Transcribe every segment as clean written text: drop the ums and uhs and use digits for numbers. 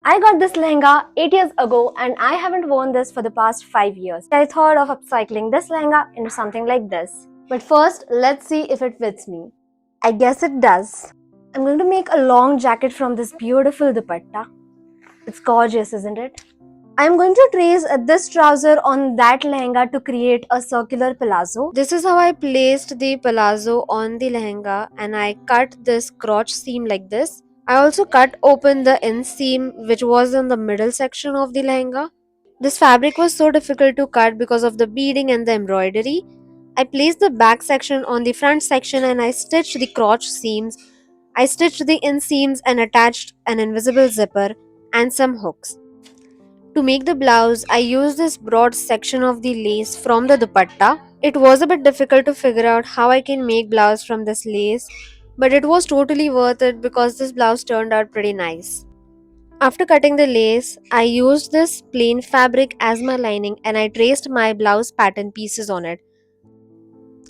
I got this lehenga 8 years ago and I haven't worn this for the past 5 years. I thought of upcycling this lehenga into something like this. But first, let's see if it fits me. I guess it does. I'm going to make a long jacket from this beautiful dupatta. It's gorgeous, isn't it? I'm going to trace this trouser on that lehenga to create a circular palazzo. This is how I placed the palazzo on the lehenga and I cut this crotch seam like this. I also cut open the inseam which was in the middle section of the lehenga. This fabric was so difficult to cut because of the beading and the embroidery. I placed the back section on the front section and I stitched the crotch seams. I stitched the inseams and attached an invisible zipper and some hooks. To make the blouse, I used this broad section of the lace from the dupatta. It was a bit difficult to figure out how I can make blouse from this lace, but it was totally worth it because this blouse turned out pretty nice. After cutting the lace, I used this plain fabric as my lining and I traced my blouse pattern pieces on it.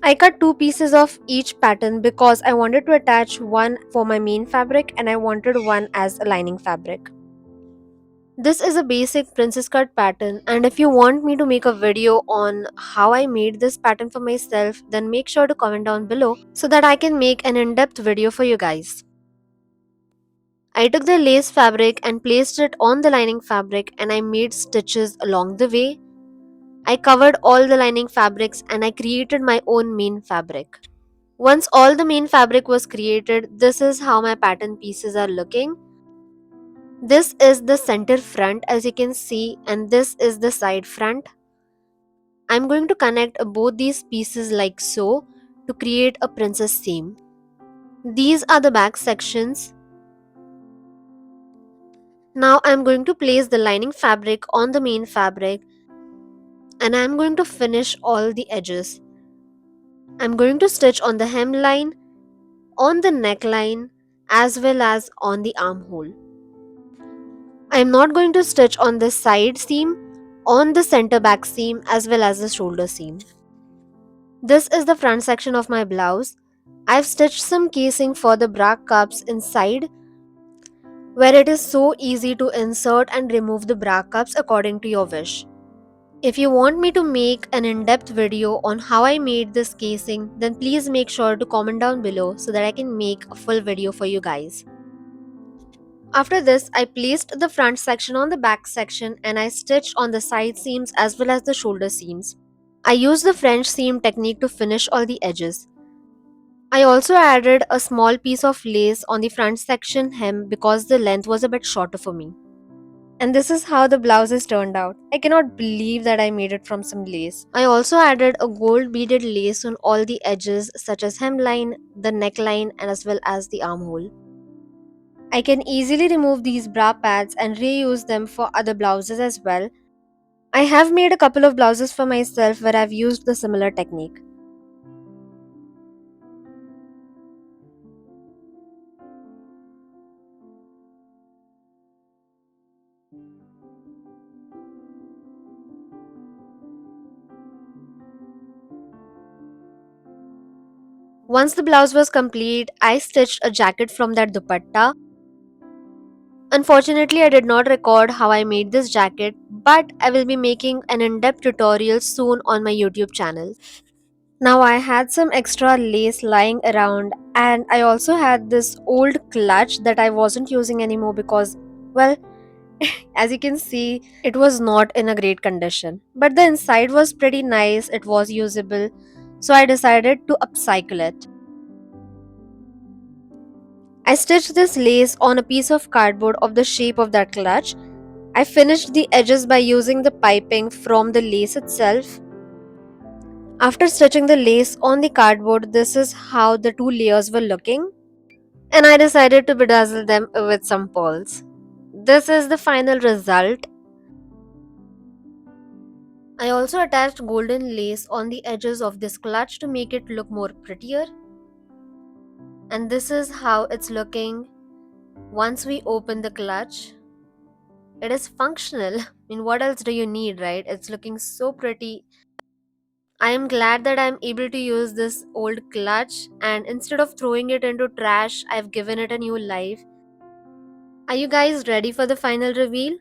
I cut two pieces of each pattern because I wanted to attach one for my main fabric and I wanted one as a lining fabric. This is a basic princess cut pattern, and if you want me to make a video on how I made this pattern for myself, then make sure to comment down below so that I can make an in-depth video for you guys. I took the lace fabric and placed it on the lining fabric and I made stitches along the way. I covered all the lining fabrics and I created my own main fabric. Once all the main fabric was created, this is how my pattern pieces are looking. This is the center front as you can see, and this is the side front. I'm going to connect both these pieces like so to create a princess seam. These are the back sections. Now I'm going to place the lining fabric on the main fabric and I'm going to finish all the edges. I'm going to stitch on the hemline, on the neckline as well as on the armhole. I'm not going to stitch on the side seam, on the center back seam as well as the shoulder seam. This is the front section of my blouse. I've stitched some casing for the bra cups inside where it is so easy to insert and remove the bra cups according to your wish. If you want me to make an in-depth video on how I made this casing, then please make sure to comment down below so that I can make a full video for you guys. After this, I placed the front section on the back section and I stitched on the side seams as well as the shoulder seams. I used the French seam technique to finish all the edges. I also added a small piece of lace on the front section hem because the length was a bit shorter for me. And this is how the blouse is turned out. I cannot believe that I made it from some lace. I also added a gold beaded lace on all the edges such as hemline, the neckline and as well as the armhole. I can easily remove these bra pads and reuse them for other blouses as well. I have made a couple of blouses for myself where I've used the similar technique. Once the blouse was complete, I stitched a jacket from that dupatta. Unfortunately, I did not record how I made this jacket, but I will be making an in-depth tutorial soon on my YouTube channel. Now I had some extra lace lying around and I also had this old clutch that I wasn't using anymore because, well, as you can see, it was not in a great condition. But the inside was pretty nice, it was usable, so I decided to upcycle it. I stitched this lace on a piece of cardboard of the shape of that clutch. I finished the edges by using the piping from the lace itself. After stitching the lace on the cardboard, this is how the two layers were looking, and I decided to bedazzle them with some pearls. This is the final result. I also attached golden lace on the edges of this clutch to make it look more prettier. And this is how it's looking once we open the clutch. It is functional. I mean, what else do you need, right? It's looking so pretty. I am glad that I am able to use this old clutch and instead of throwing it into trash, I've given it a new life. Are you guys ready for the final reveal?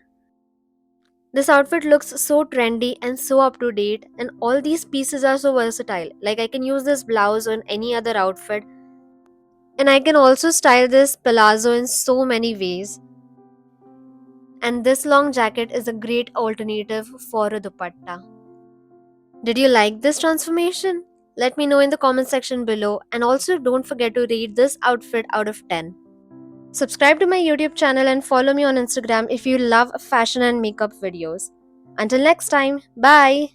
This outfit looks so trendy and so up to date, and all these pieces are so versatile. Like, I can use this blouse on any other outfit, and I can also style this palazzo in so many ways. And this long jacket is a great alternative for a dupatta. Did you like this transformation? Let me know in the comment section below, and also don't forget to rate this outfit out of 10. Subscribe to my YouTube channel and follow me on Instagram if you love fashion and makeup videos. Until next time, bye!